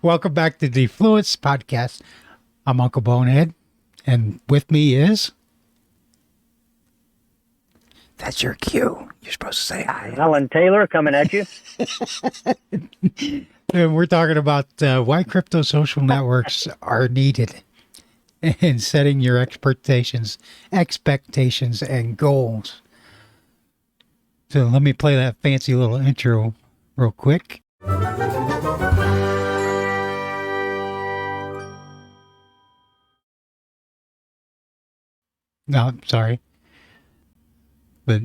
Welcome back to the Fluence Podcast. I'm Uncle Bonehead, and with me is... That's your cue. You're supposed to say hi. Alan Taylor coming at you. And we're talking about why cryptosocial networks are needed in setting your expectations, and goals. So let me play that fancy little intro real quick. No, I'm sorry. But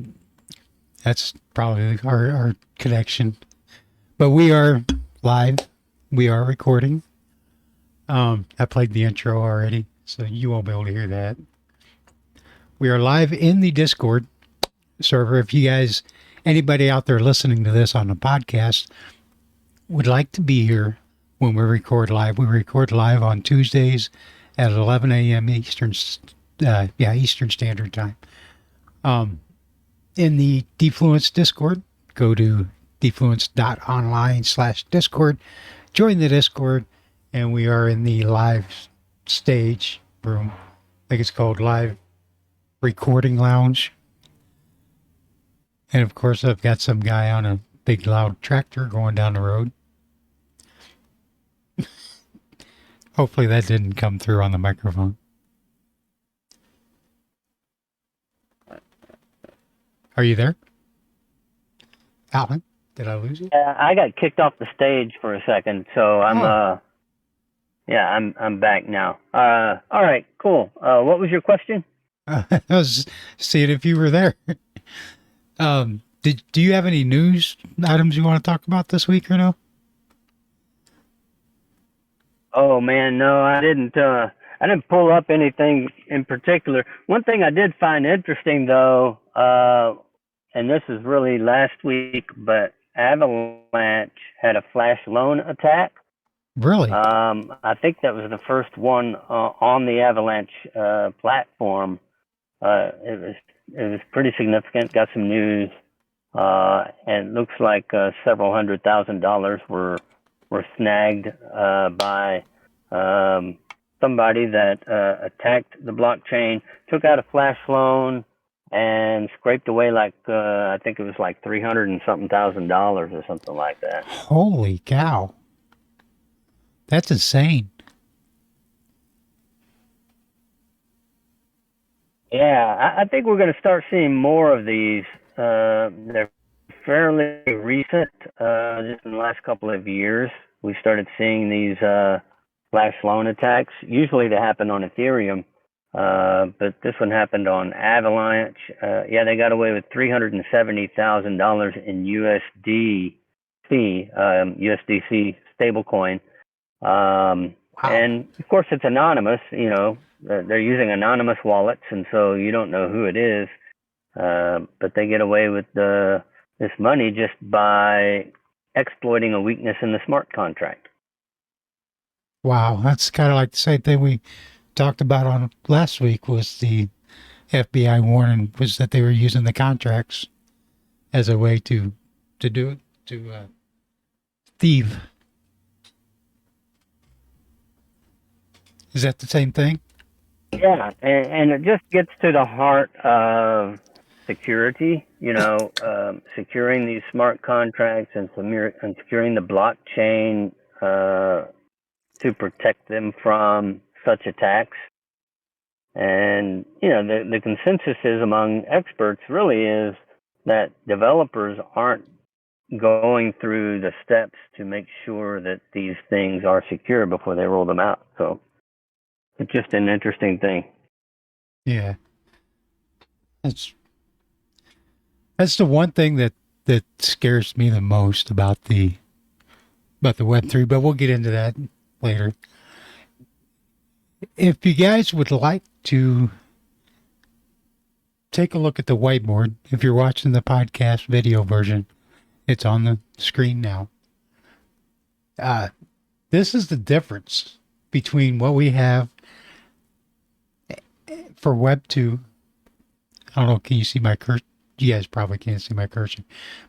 that's probably our connection. But we are live. We are recording. I played the intro already, so you won't be able to hear that. We are live in the Discord server. If you guys, anybody out there listening to this on the podcast, would like to be here when we record live live on Tuesdays at 11 a.m. Eastern Standard Time. In the Defluence Discord, go to defluence.online/Discord, join the Discord, and we are in the live stage room. I think it's called Live Recording Lounge. And of course, I've got some guy on a big loud tractor going down the road. Hopefully that didn't come through on the microphone. Are you there? Alan, did I lose you? I got kicked off the stage for a second, so I'm back now. All right, cool. What was your question? I was seeing if you were there. Do you have any news items you want to talk about this week or no? Oh man, no, I didn't pull up anything in particular. One thing I did find interesting though, and this is really last week, but Avalanche had a flash loan attack. Really? I think that was the first one on the Avalanche platform. It was pretty significant. Got some news, and it looks like several $100,000 were snagged by somebody that attacked the blockchain, took out a flash loan, and scraped away I think it was like $300 and something thousand or something like that. Holy cow. That's insane. Yeah, I think we're going to start seeing more of these. They're fairly recent, just in the last couple of years. We started seeing these flash loan attacks. Usually they happen on Ethereum, but this one happened on Avalanche. They got away with $370,000 in USDC stablecoin. Wow. And of course it's anonymous, they're using anonymous wallets, and so you don't know who it is, but they get away with this money just by exploiting a weakness in the smart contract. Wow, that's kind of like the same thing we talked about on last week. Was the FBI warning was that they were using the contracts as a way to do it, to thieve. Is that the same thing? Yeah, and it just gets to the heart of security, securing these smart contracts and securing the blockchain to protect them from such attacks. And, the consensus is among experts really is that developers aren't going through the steps to make sure that these things are secure before they roll them out. So it's just an interesting thing. Yeah. That's the one thing that scares me the most about the Web3, but we'll get into that later. If you guys would like to take a look at the whiteboard, if you're watching the podcast video version, it's on the screen now. This is the difference between what we have for Web 2. I don't know, can you see my cursor? You guys probably can't see my cursor.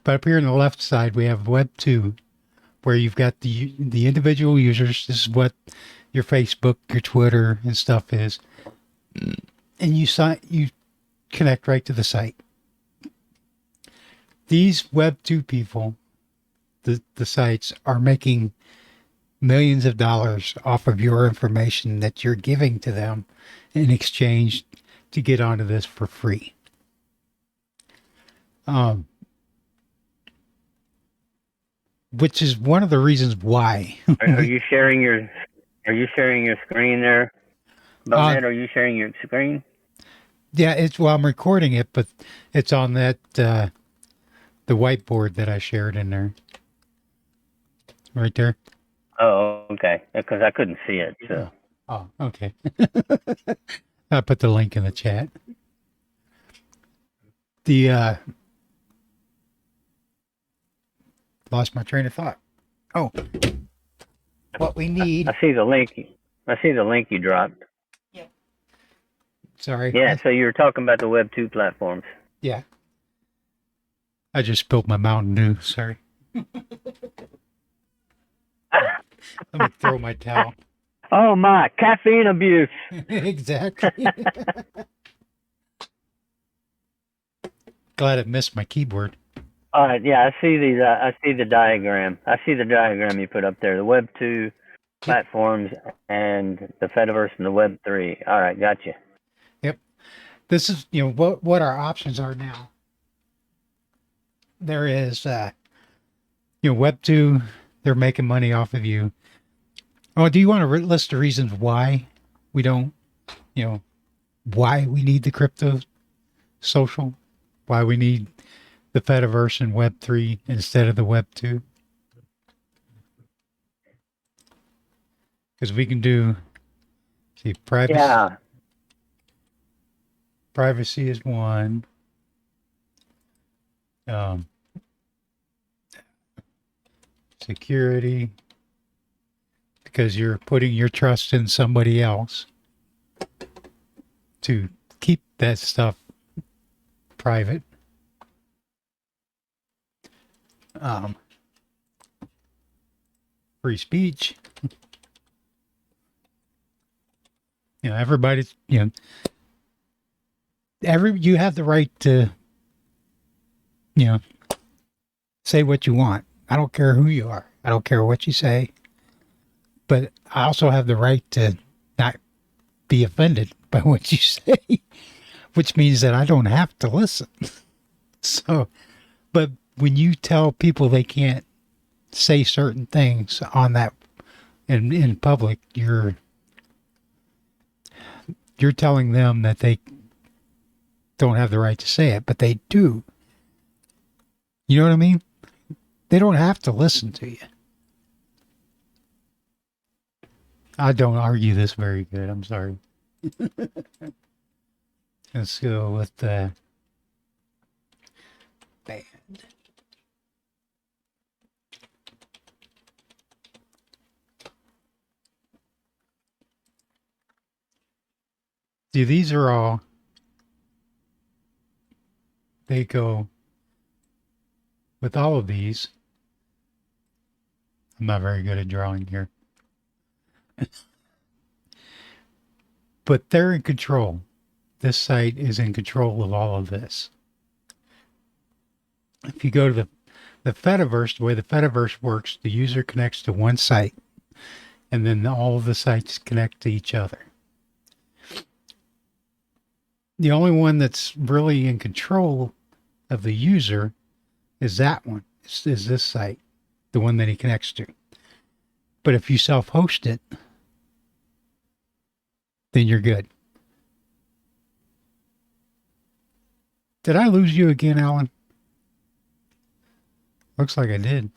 But up here on the left side, we have Web 2 where you've got the individual users. This is what your Facebook, your Twitter, and stuff is, and you connect right to the site. These Web2 people, the sites, are making millions of dollars off of your information that you're giving to them in exchange to get onto this for free. Which is one of the reasons why. Are you sharing your screen there, Bonehead? Are you sharing your screen? Yeah, I'm recording it, but it's on that the whiteboard that I shared in there, right there. Oh, okay. Because I couldn't see it. So. Oh, okay. I put the link in the chat. The lost my train of thought. Oh, what we need. I see the link. I see the link you dropped. Sorry. Yeah. So you were talking about the Web2 platforms. Yeah. I just spilled my Mountain Dew. Sorry. Let me throw my towel. Oh my, caffeine abuse. Exactly. Glad I missed my keyboard. All right, yeah, I see these. I see the diagram. I see the diagram you put up there. The Web2 platforms and the Fediverse and the Web3. All right, gotcha. Yep. This is what our options are now. There is Web2. They're making money off of you. Oh, do you want to list the reasons why we don't? Why we need the crypto social? Why we need the Fediverse and Web3 instead of the Web2? Because we can do, privacy. Yeah. Privacy is one. Security, because you're putting your trust in somebody else to keep that stuff private. Free speech. Everybody's, you have the right to, say what you want. I don't care who you are. I don't care what you say. But I also have the right to not be offended by what you say, which means that I don't have to listen. So, but when you tell people they can't say certain things on that in public, you're telling them that they don't have the right to say it, but they do. You know what I mean? They don't have to listen to you. I don't argue this very good. I'm sorry. Let's go with the band. See, these are all, they go with all of these. I'm not very good at drawing here. But they're in control. This site is in control of all of this. If you go to the Fediverse, the way the Fediverse works, the user connects to one site, and then all of the sites connect to each other. The only one that's really in control of the user is that one, is this site, the one that he connects to. But if you self-host it, then you're good. Did I lose you again, Alan? Looks like I did.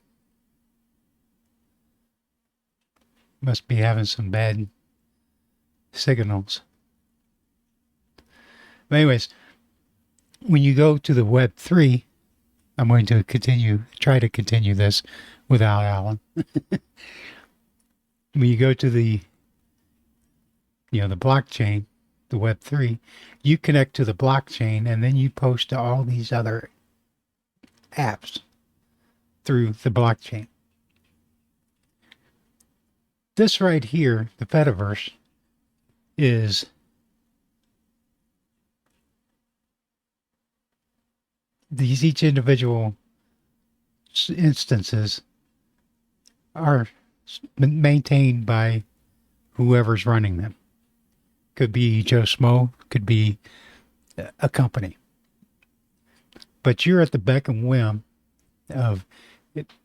Must be having some bad signals. But anyways, when you go to the Web3, I'm going to try to continue this without Alan. When you go to the blockchain, the Web3, you connect to the blockchain and then you post to all these other apps through the blockchain. this right here, the Fediverse, is these each individual instances are maintained by whoever's running them. Could be Joe Smo, could be a company. But you're at the beck and whim of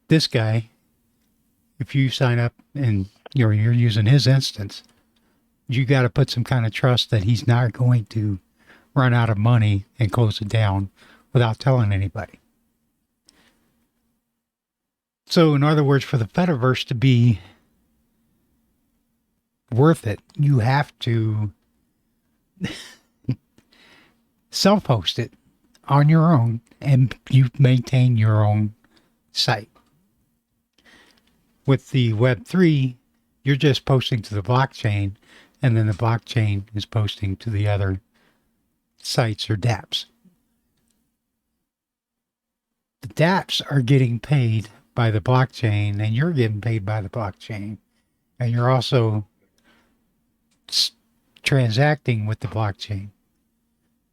this guy. If you sign up and you're using his instance, you got to put some kind of trust that he's not going to run out of money and close it down without telling anybody. So, in other words, for the Fediverse to be worth it, you have to self-host it on your own, and you maintain your own site. With the Web3, you're just posting to the blockchain, and then the blockchain is posting to the other sites or dApps. The dApps are getting paid by the blockchain, and you're getting paid by the blockchain, and you're also transacting with the blockchain.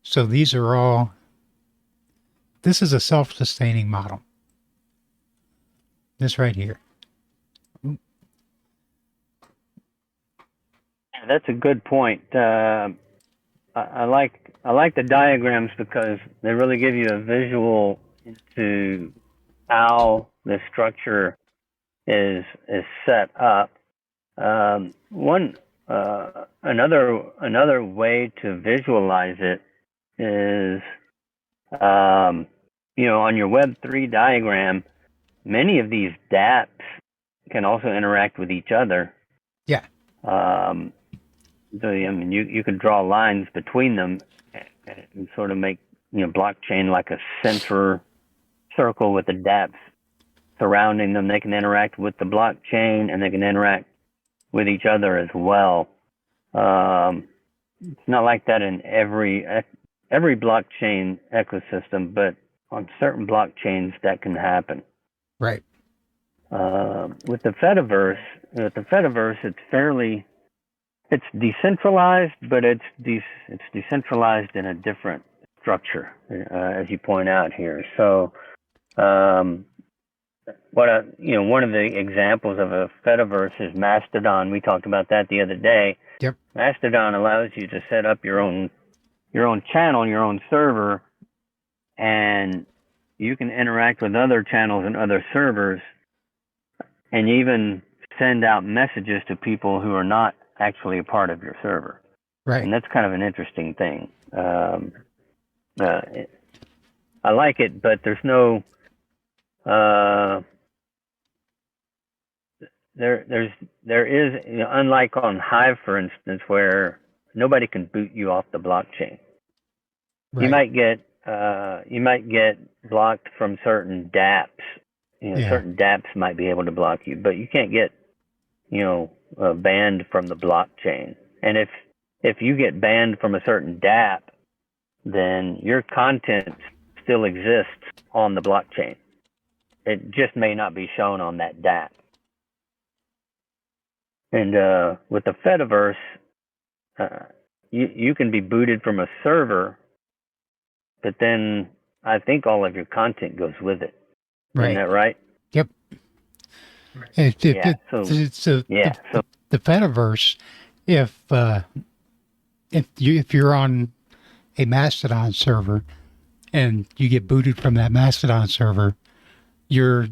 So these are all, this is a self-sustaining model. This right here. That's a good point. I like the diagrams because they really give you a visual into how the structure is set up. Another way to visualize it is, on your Web3 diagram, many of these dApps can also interact with each other. Yeah. So, you could draw lines between them and sort of make, blockchain like a center circle with the dApps surrounding them. They can interact with the blockchain and they can interact with each other as well. It's not like that in every blockchain ecosystem, but on certain blockchains that can happen. Right. With the Fediverse, it's decentralized, but it's decentralized in a different structure, as you point out here. So, one of the examples of a Fediverse is Mastodon. We talked about that the other day. Yep. Mastodon allows you to set up your own channel, your own server, and you can interact with other channels and other servers, and even send out messages to people who are not actually a part of your server. Right. And that's kind of an interesting thing. I like it, but there's no there is, unlike on Hive, for instance, where nobody can boot you off the blockchain. Right. You might get blocked from certain dApps. Certain dApps might be able to block you, but you can't get banned from the blockchain. And if you get banned from a certain dApp, then your content still exists on the blockchain. It just may not be shown on that dApp. And with the Fediverse, you can be booted from a server, but then I think all of your content goes with it. Right. Isn't that right? Yep. The Fediverse, if you're on a Mastodon server and you get booted from that Mastodon server, your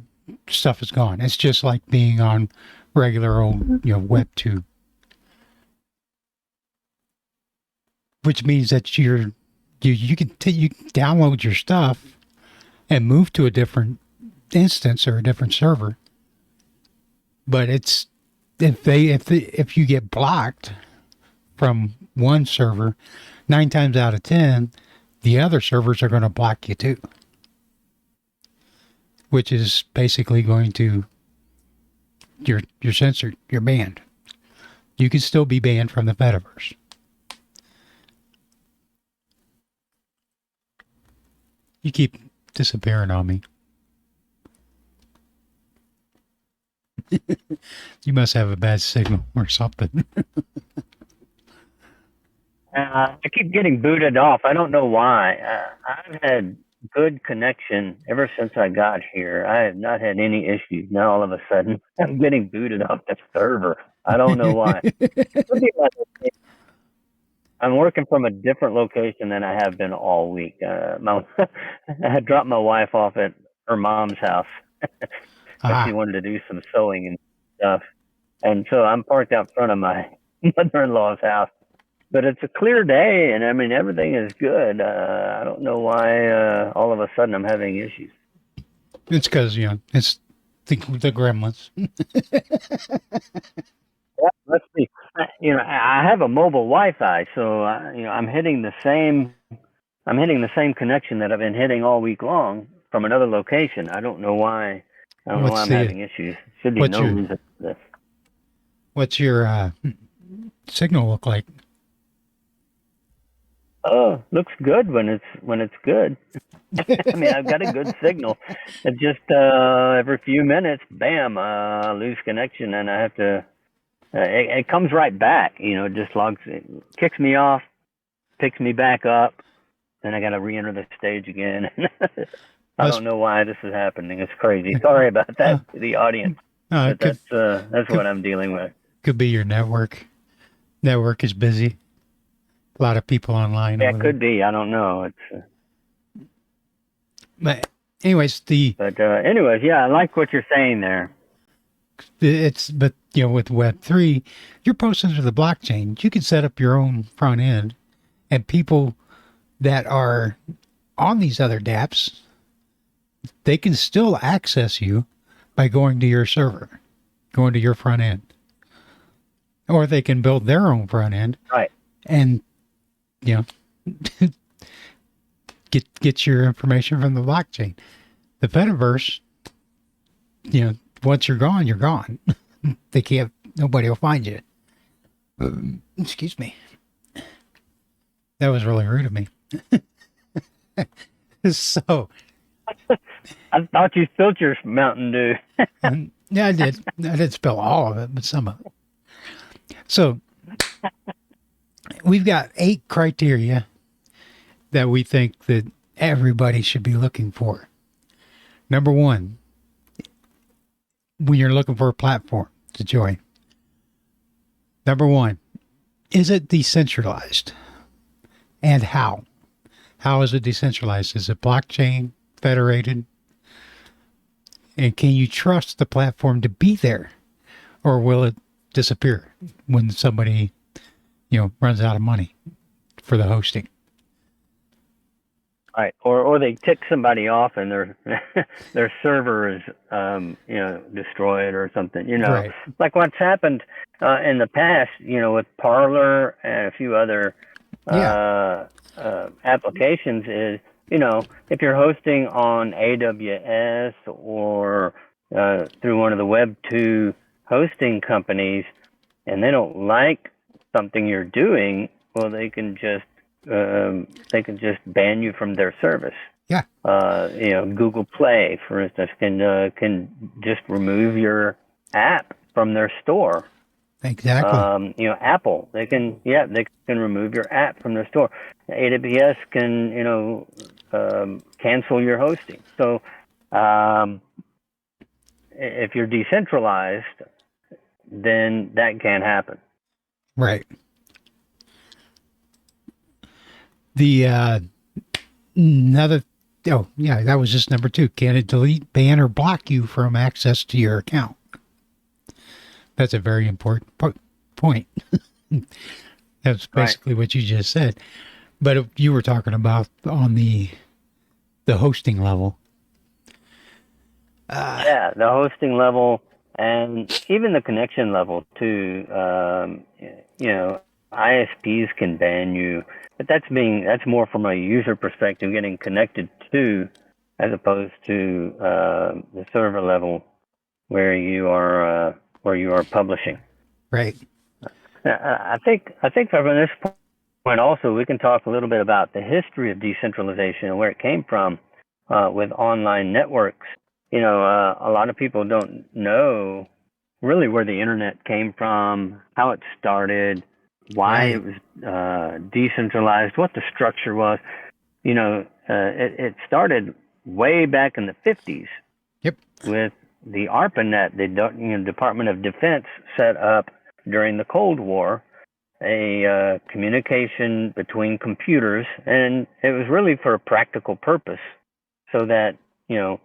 stuff is gone. It's just like being on regular old, Web 2. Which means that you can download your stuff and move to a different instance or a different server. But it's if you get blocked from one server, 9 times out of 10, the other servers are going to block you too. Which is basically going to you're censored, you're banned. You can still be banned from the Fediverse. You keep disappearing on me. You must have a bad signal or something. I keep getting booted off. I don't know why. I've had good connection ever since I got here. I have not had any issues. Now all of a sudden, I'm getting booted off the server. I don't know why. Could be my location. I'm working from a different location than I have been all week. I had dropped my wife off at her mom's house because she Ah, wanted to do some sewing and stuff. And so I'm parked out front of my mother-in-law's house. But it's a clear day, and I mean everything is good. I don't know why all of a sudden I'm having issues. it's because, it's the gremlins. Yeah, let's see. I have a mobile Wi-Fi, so I'm hitting the same. I'm hitting the same connection that I've been hitting all week long from another location. I don't know why. I don't know why What's I'm the, having issues. Should be what's no your, reason for this. what's your signal look like? Oh, looks good when it's good. I mean, I've got a good signal. It just every few minutes, bam, lose connection, and I have to. It comes right back. It just logs, it kicks me off, picks me back up, then I got to re-enter the stage again. I Must, don't know why this is happening. It's crazy. Sorry about uh, that to the audience, but could, that's could, what I'm dealing with. could be your network. Network is busy. A lot of people online Yeah, over it there. could be. I don't know. But anyways, But anyways, yeah, I like what you're saying there. but with Web3, you're posting to the blockchain. You can set up your own front end, and people that are on these other dApps, they can still access you by going to your server, going to your front end, or they can build their own front end Right. and you know get your information from the blockchain. The Fediverse, once you're gone, you're gone. They can't. Nobody will find you. Excuse me. That was really rude of me. So, I thought you spilled your Mountain Dew. yeah, I did. I did spill all of it, but some of it. So, we've got 8 criteria that we think that everybody should be looking for. Number 1, when you're looking for a platform to join. Number 1, is it decentralized? And how? How is it decentralized? Is it blockchain, federated? And can you trust the platform to be there? Or will it disappear when somebody, runs out of money for the hosting? Right. Or they tick somebody off and their their server is destroyed or something. Right. Like what's happened in the past. With Parler and a few other Yeah. applications is if you're hosting on AWS or through one of the Web2 hosting companies and they don't like something you're doing, well, they can just ban you from their service. Yeah. Google Play, for instance, can just remove your app from their store. Exactly. Apple, they can remove your app from their store. AWS can cancel your hosting. So if you're decentralized, then that can't happen. Right. The another oh yeah, that was just number 2. Can it delete, ban, or block you from access to your account? That's a very important point. That's basically what you just said. But if you were talking about on the hosting level. Yeah, the hosting level and even the connection level too. ISPs can ban you, but that's more from a user perspective, getting connected to, as opposed to the server level where you are publishing. Right. I think from this point also we can talk a little bit about the history of decentralization and where it came from with online networks. A lot of people don't know really where the internet came from, how it started, why it Right. was decentralized, what the structure was. It started way back in the 50s Yep. with the ARPANET, the Department of Defense set up during the Cold War a communication between computers, and it was really for a practical purpose, so that you know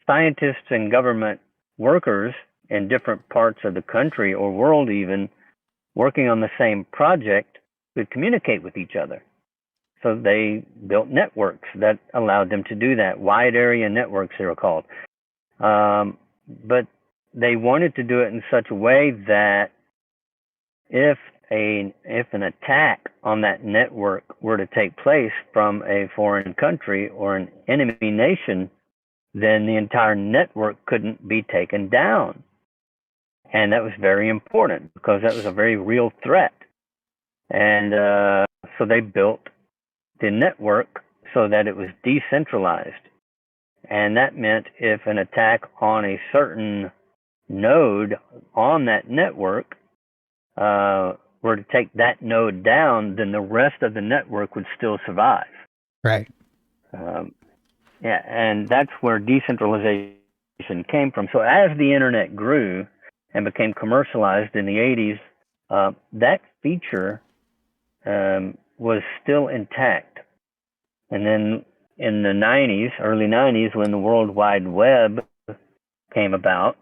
scientists and government workers in different parts of the country or world even working on the same project could communicate with each other. So they built networks that allowed them to do that. Wide area networks, they were called. But they wanted to do it in such a way that if an attack on that network were to take place from a foreign country or an enemy nation, then the entire network couldn't be taken down. And that was very important because that was a very real threat. And so they built the network so that it was decentralized. And that meant if an attack on a certain node on that network were to take that node down, then the rest of the network would still survive. Right. Um, yeah, and that's where decentralization came from. So as the internet grew and became commercialized in the 80s, that feature was still intact. And then in the 90s, early 90s, when the World Wide Web came about,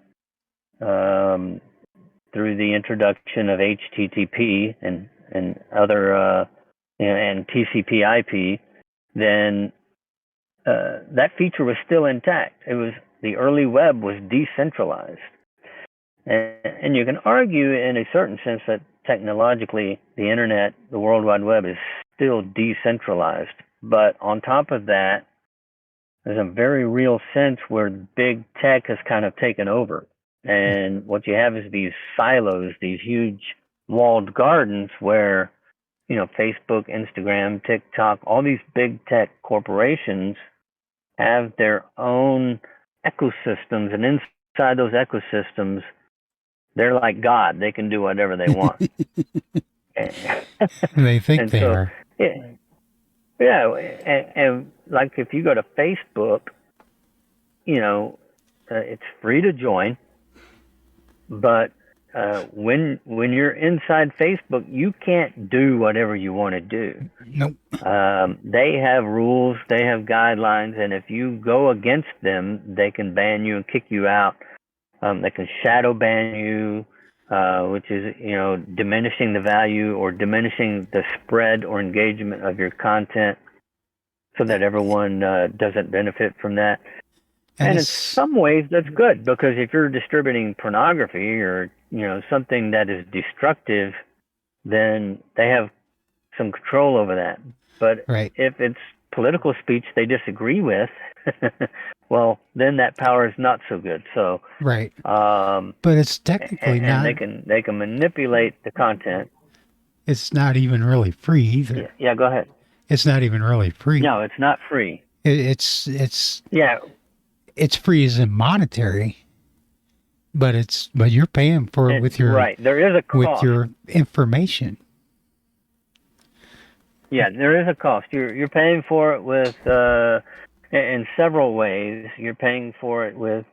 through the introduction of HTTP and other and TCP/IP, then that feature was still intact. It was the early web was decentralized, and you can argue in a certain sense that technologically the internet, the World Wide Web, is still decentralized. But on top of that, there's a very real sense where big tech has kind of taken over. And what you have is these silos, these huge walled gardens where, Facebook, Instagram, TikTok, all these big tech corporations have their own ecosystems. And inside those ecosystems, they're like God. They can do whatever they want. They think And they so, are. yeah, and like if you go to Facebook, it's free to join, but when you're inside Facebook, you can't do whatever you want to do. Nope. They have rules, they have guidelines, and if you go against them, they can ban you and kick you out. They can shadow ban you, which is diminishing the value or diminishing the spread or engagement of your content, so that everyone doesn't benefit from that. And in some ways, that's good, because if you're distributing pornography or something that is destructive, then they have some control over that. But right. if it's political speech they disagree with, well, then that power is not so good. So right. But it's technically and not. they can manipulate the content. It's not even really free either. Yeah, go ahead. It's not even really free. No, it's not free. It's yeah. It's free as in monetary, but you're paying for it with your right. There is a cost. with your information. Yeah, there is a cost. You're paying for it with in several ways. You're paying for it with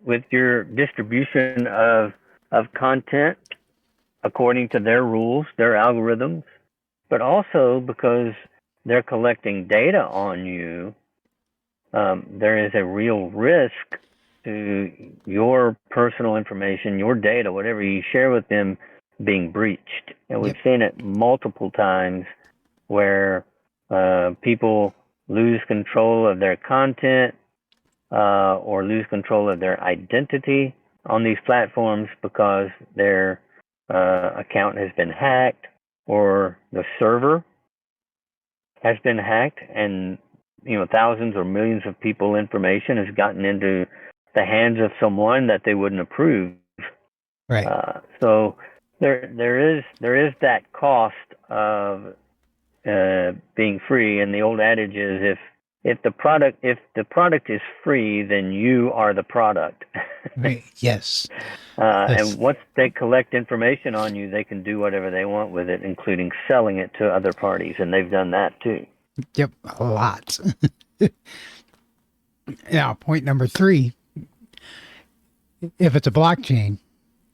with your distribution of content according to their rules, their algorithms, but also because they're collecting data on you. There is a real risk to your personal information, your data, whatever you share with them, being breached. And we've seen it multiple times where people lose control of their content or lose control of their identity on these platforms because their account has been hacked or the server has been hacked, and thousands or millions of people information has gotten into the hands of someone that they wouldn't approve. Right. So there is that cost of being free, and the old adage is if the product is free, then you are the product. Right. Yes. And That's, once they collect information on you, they can do whatever they want with it, including selling it to other parties, and they've done that too. yep, a lot. Now, point number 3, if it's a blockchain,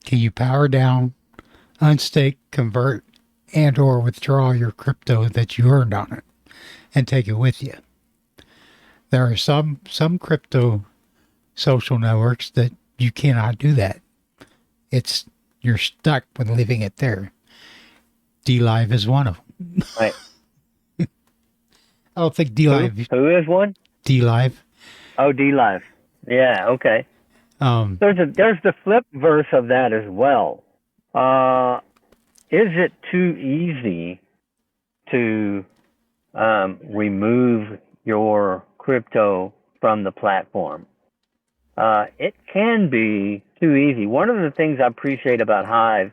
can you power down, unstake, convert, and or withdraw your crypto that you earned on it and take it with you? There are some crypto social networks that you cannot do that. You're stuck with leaving it there. DLive is one of them. Right? I don't think Who is one? DLive. Oh, D Live. Yeah. Okay. Um, There's the flip verse of that as well. Is it too easy to remove your crypto from the platform? It can be too easy. One of the things I appreciate about Hive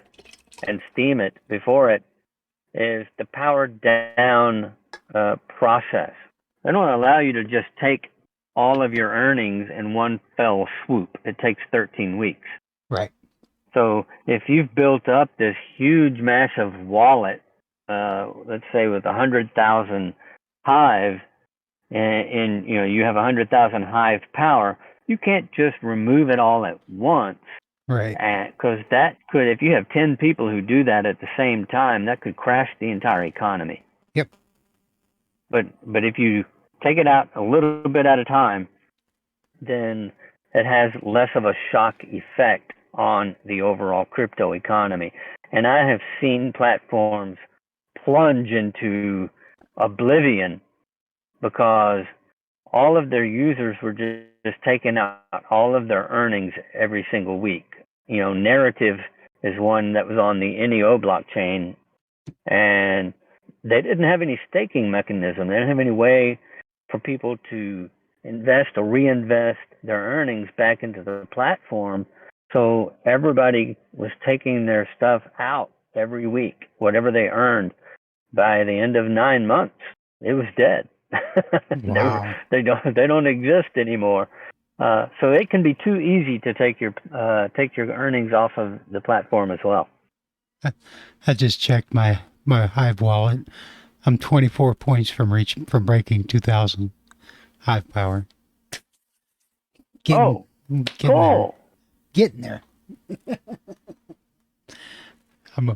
and Steam it before it is the powered down process. They don't allow you to just take all of your earnings in one fell swoop. It takes 13 weeks. right. So if you've built up this huge, massive wallet, let's say with 100,000 Hive, and you have 100,000 Hive power, you can't just remove it all at once, Right. because that could, if you have 10 people who do that at the same time, that could crash the entire economy. Yep. But if you take it out a little bit at a time, then it has less of a shock effect on the overall crypto economy. And I have seen platforms plunge into oblivion because all of their users were just taking out all of their earnings every single week. Narrative is one that was on the NEO blockchain, and they didn't have any staking mechanism. They didn't have any way for people to invest or reinvest their earnings back into the platform. So everybody was taking their stuff out every week, whatever they earned. By the end of 9 months, it was dead. Wow. They don't exist anymore. So it can be too easy to take your earnings off of the platform as well. I just checked my Hive wallet. I'm 24 points from breaking 2,000 Hive power. Getting, Oh, getting there. cool! Getting there.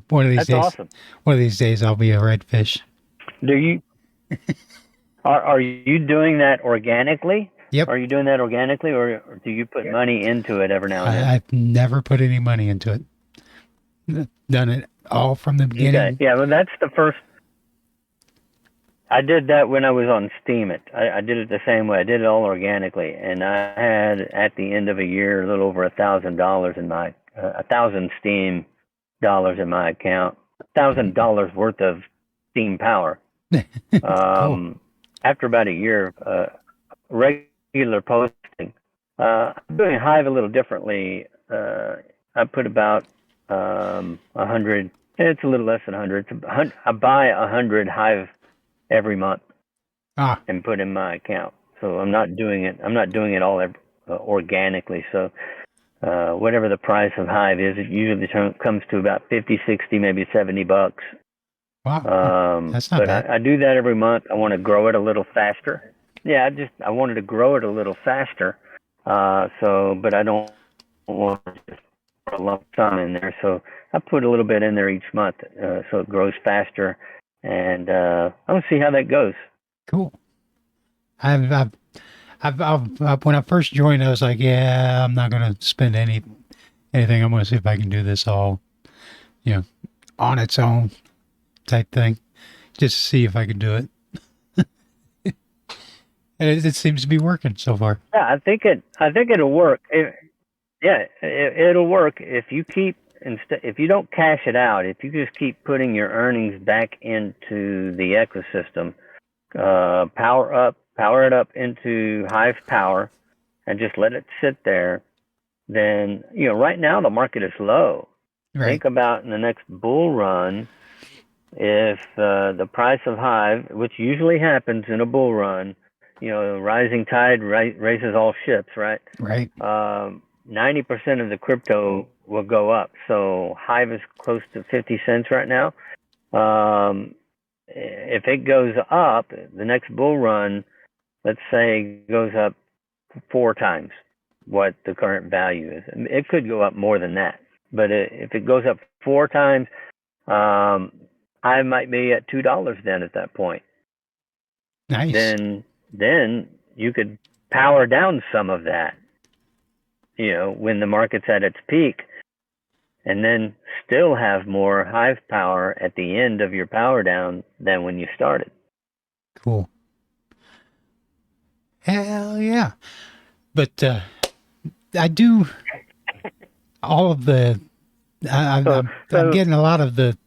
One of these That's days. awesome. One of these days, I'll be a redfish. Do you are you doing that organically? Yep. Are you doing that organically, or do you put money into it every now and then? I've never put any money into it. Done it all from the beginning. Okay. Yeah, well, that's the first. I did that when I was on Steam. I did it the same way. I did it all organically, and I had at the end of a year a little over $1,000 in my 1,000 Steam dollars in my account, $1,000 worth of Steam power. Cool. After about a year of regular posting, I'm doing Hive a little differently. I put about 100. It's a little less than 100. I buy 100 Hive every month and put in my account. So I'm not doing it all organically. So whatever the price of Hive is, it usually comes to about 50, 60, maybe $70. Wow. That's not bad. I do that every month. I want to grow it a little faster. Yeah, I wanted to grow it a little faster. But I don't want to just put a lump sum in there. So I put a little bit in there each month, so it grows faster. And I'll see how that goes. Cool. I've when I first joined, I was like, yeah, I'm not going to spend anything. I'm going to see if I can do this all, on its own type thing, just to see if I can do it. And it seems to be working so far. Yeah, I think it'll work. It'll work if you keep if you don't cash it out. If you just keep putting your earnings back into the ecosystem, power it up into Hive Power, and just let it sit there. Then right now the market is low. Right. Think about in the next bull run, if the price of Hive, which usually happens in a bull run, rising tide raises all ships, right? Right. 90% of the crypto will go up. So Hive is close to 50 cents right now. If it goes up, the next bull run, let's say, goes up 4 times what the current value is. It could go up more than that, but if it goes up 4 times, I might be at $2 then at that point. Nice. Then you could power down some of that, when the market's at its peak, and then still have more Hive power at the end of your power down than when you started. Cool. Hell yeah. But I do all of the. So, I'm so getting a lot of the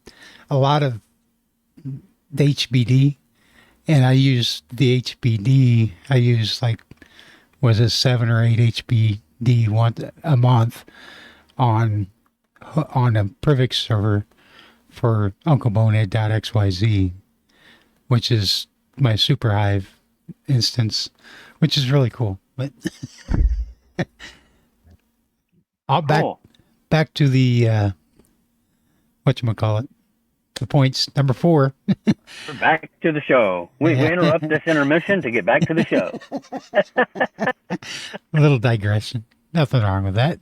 HBD, and I use the HBD. I use like was it 7 or 8 HBD a month on a Privix server for UncleBonehead.xyz, which is my super hive instance, which is really cool. But I'll cool. back to the whatchamacallit, the points. Number 4. We're back to the show. We interrupt this intermission to get back to the show. A little digression. Nothing wrong with that.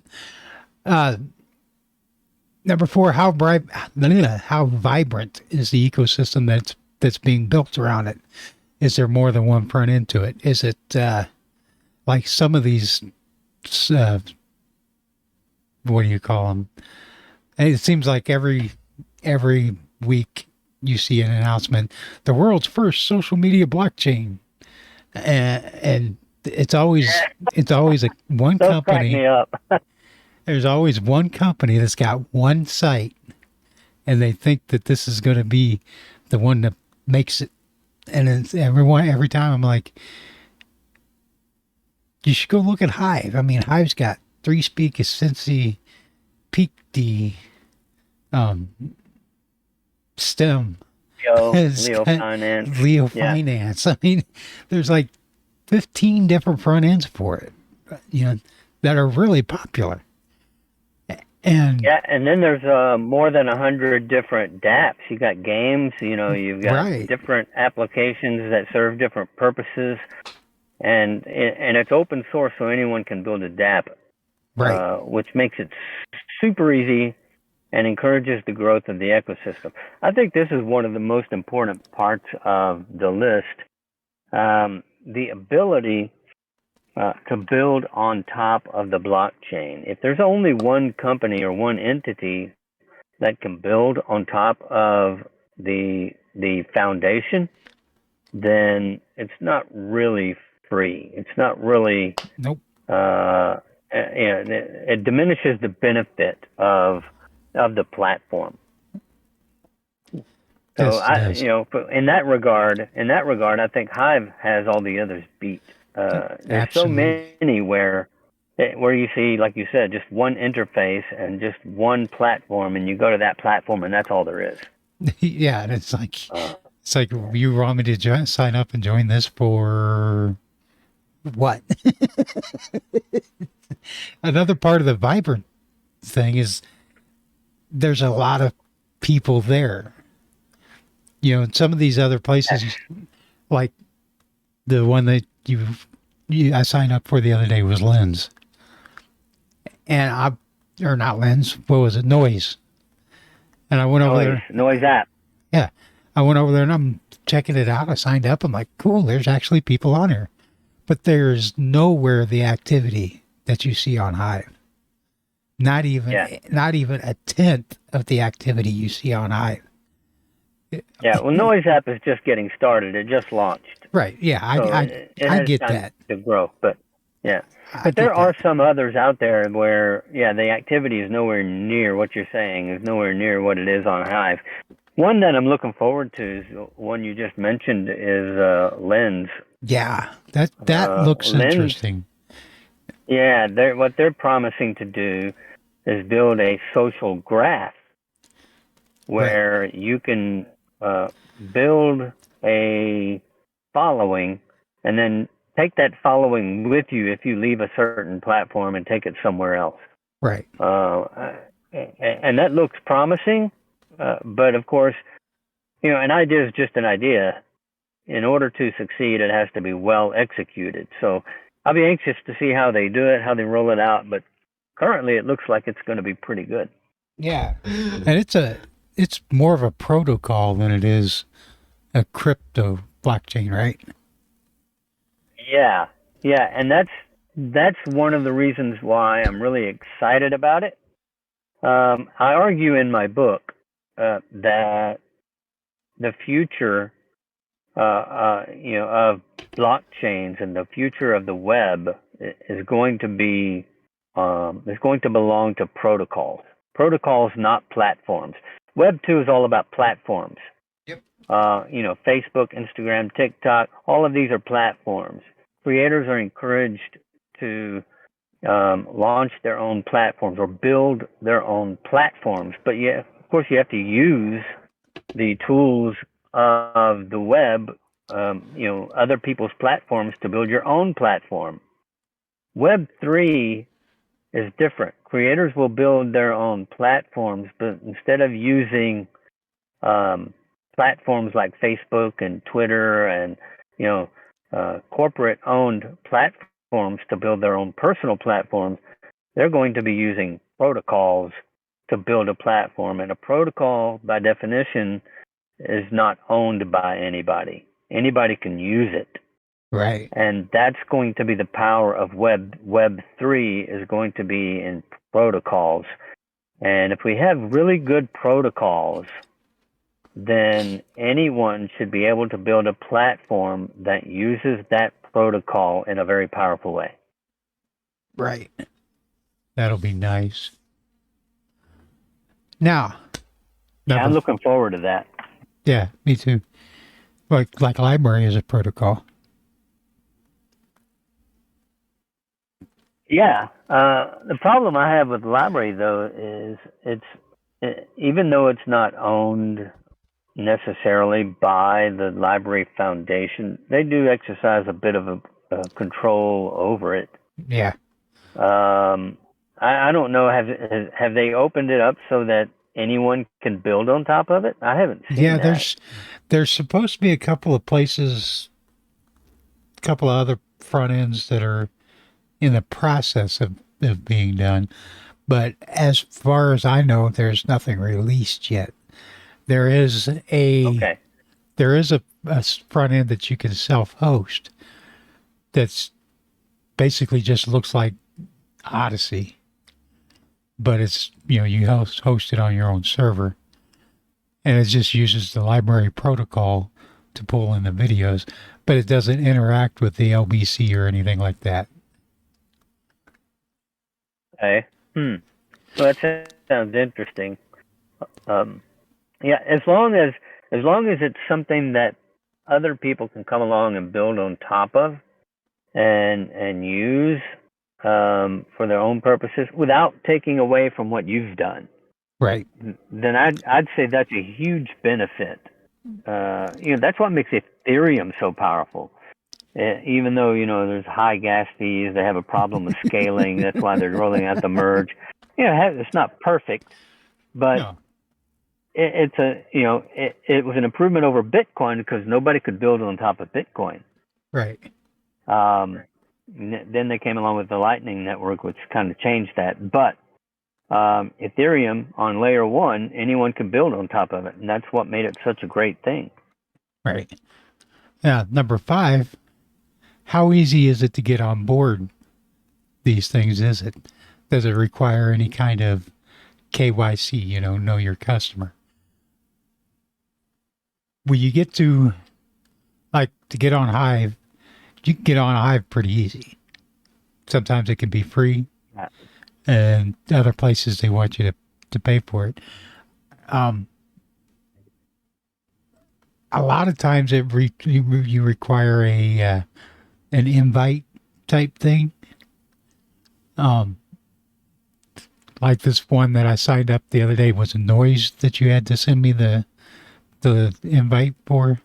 Number 4, how vibrant is the ecosystem that's being built around it? Is there more than one front end to it? Is it like some of these, what do you call them? It seems like every week you see an announcement, the world's first social media blockchain, and it's always one Those crack company. me up. There's always one company that's got one site, and they think that this is going to be the one that makes it. And it's every time I'm like, you should go look at Hive. I mean, Hive's got 3Speak, Essency, Peak STEM, Leo Finance. Leo Finance. I mean, there's like 15 different front ends for it, that are really popular. And then there's more than 100 different dApps. You got games, you've got different applications that serve different purposes, and it's open source, so anyone can build a dApp, which makes it super easy and encourages the growth of the ecosystem. I think this is one of the most important parts of the list, the ability to build on top of the blockchain. If there's only one company or one entity that can build on top of the foundation, then it's not really free. It's not really. Nope. It diminishes the benefit of the platform. So in that regard, I think Hive has all the others beat. There's so many where you see, like you said, just one interface and just one platform, and you go to that platform, and that's all there is. Yeah, and it's like you want me to sign up and join this for what? Another part of the vibrant thing is there's a lot of people there. In some of these other places, like the one that I signed up for the other day was Lens. And or not Lens, what was it? Noise. And I went over there. Noise app. Yeah. I went over there and I'm checking it out. I signed up. I'm like, cool, there's actually people on here. But there's nowhere the activity that you see on Hive. Not even a tenth of the activity you see on Hive. Yeah, well, Noise app is just getting started. It just launched. Right. Yeah, I get that. To grow, but yeah. But there are some others out there where, the activity is nowhere near what you're saying, is nowhere near what it is on Hive. One that I'm looking forward to is one you just mentioned is Lens. Yeah, that looks Lens, interesting. Yeah, what they're promising to do is build a social graph where you can build a following and then take that following with you if you leave a certain platform and take it somewhere else. Right. And that looks promising, but of course, an idea is just an idea. In order to succeed, it has to be well executed. So I'll be anxious to see how they do it, how they roll it out. But currently, it looks like it's going to be pretty good. Yeah, and it's more of a protocol than it is a crypto blockchain, right? Yeah, and that's one of the reasons why I'm really excited about it. I argue in my book that the future, of blockchains and the future of the web is going to be is going to belong to protocols. Protocols, not platforms. Web 2 is all about platforms. Yep. Facebook, Instagram, TikTok, all of these are platforms. Creators are encouraged to launch their own platforms or build their own platforms. But yeah, of course, you have to use the tools of the web, other people's platforms to build your own platform. Web 3 is different. Creators will build their own platforms, but instead of using platforms like Facebook and Twitter and corporate-owned platforms to build their own personal platforms, they're going to be using protocols to build a platform. And a protocol, by definition, is not owned by anybody. Anybody can use it. Right. And that's going to be the power of Web 3 is going to be in protocols. And if we have really good protocols, then anyone should be able to build a platform that uses that protocol in a very powerful way. Right. That'll be nice. Now, yeah, I'm looking forward to that. Yeah, me too. Like library is a protocol. Yeah. The problem I have with library, though, is even though it's not owned necessarily by the library foundation, they do exercise a bit of a control over it. Yeah. I don't know. Have they opened it up so that anyone can build on top of it? I haven't seen that. Yeah, there's supposed to be a couple of places, a couple of other front ends that are in the process of being done. But as far as I know, there's nothing released yet. There is a front end that you can self-host that's basically just looks like Odyssey, but it's, you host it on your own server, and it just uses the library protocol to pull in the videos, but it doesn't interact with the LBC or anything like that. Okay. Well, that sounds interesting. Yeah, as long as it's something that other people can come along and build on top of and use for their own purposes without taking away from what you've done. Right. Then I'd say that's a huge benefit. That's what makes Ethereum so powerful. Even though there's high gas fees, they have a problem with scaling. That's why they're rolling out the merge. It's not perfect, but no. It was an improvement over Bitcoin because nobody could build on top of Bitcoin. Right. Then they came along with the Lightning Network, which kind of changed that. But Ethereum on layer 1, anyone can build on top of it, and that's what made it such a great thing. Right. Yeah. Number 5. How easy is it to get on board these things? Is it? Does it require any kind of KYC, know your customer? Will you get to get on Hive? You can get on Hive pretty easy. Sometimes it can be free, and other places they want you to pay for it. A lot of times you require an invite type thing. Like this one that I signed up the other day was a noise that you had to send me the invite for.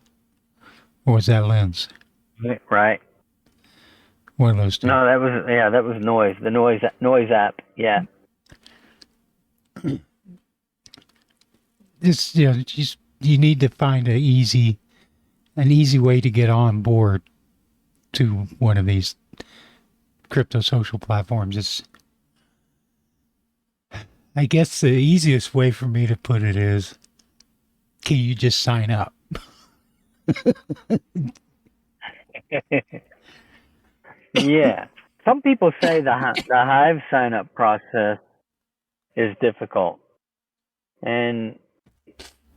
Or was that Lens? Right. One of those two. No, that was Noise. The Noise app. Yeah. It's just you need to find an easy way to get on board to one of these crypto social platforms. It's I guess the easiest way for me to put it is, can you just sign up? Yeah. Some people say the Hive sign up process is difficult, and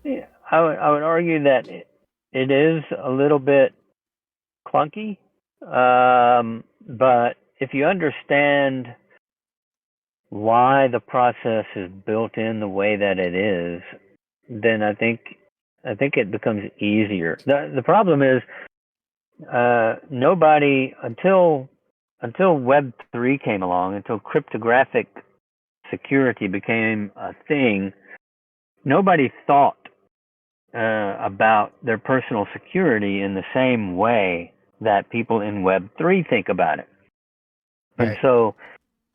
yeah, I would argue that it is a little bit clunky. But if you understand why the process is built in the way that it is, then I think it becomes easier. The problem is nobody until Web3 came along, until cryptographic security became a thing, nobody thought about their personal security in the same way that people in Web3 think about it. And Right. so,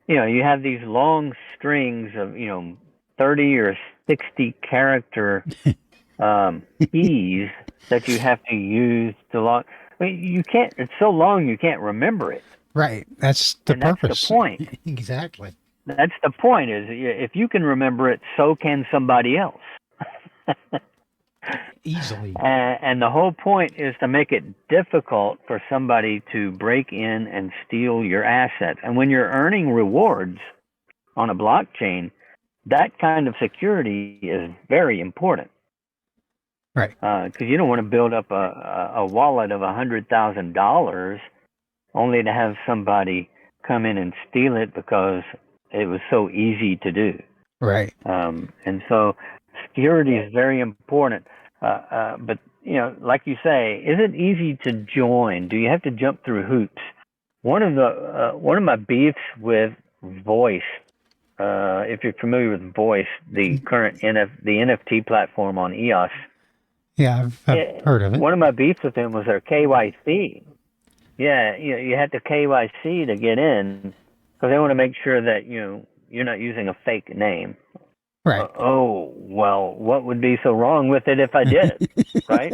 you have these long strings of, 30 or 60 character keys that you have to use to log. I mean, you can't, it's so long you can't remember it. Right. That's the And that's the purpose. point. Exactly. That's the point is if you can remember it, so can somebody else. Easily. And the whole point is to make it difficult for somebody to break in and steal your assets. And when you're earning rewards on a blockchain, that kind of security is very important. Right. Because you don't want to build up a wallet of $100,000 only to have somebody come in and steal it because it was so easy to do. Right. And so security is very important. But like you say, is it easy to join? Do you have to jump through hoops? One of my beefs with Voice, if you're familiar with Voice, the current the NFT platform on EOS, Yeah, I've heard of it. one of my beefs with them was their KYC. Yeah, you had to KYC to get in because they want to make sure that you're not using a fake name. Right. Oh, well, what would be so wrong with it if I did? Right?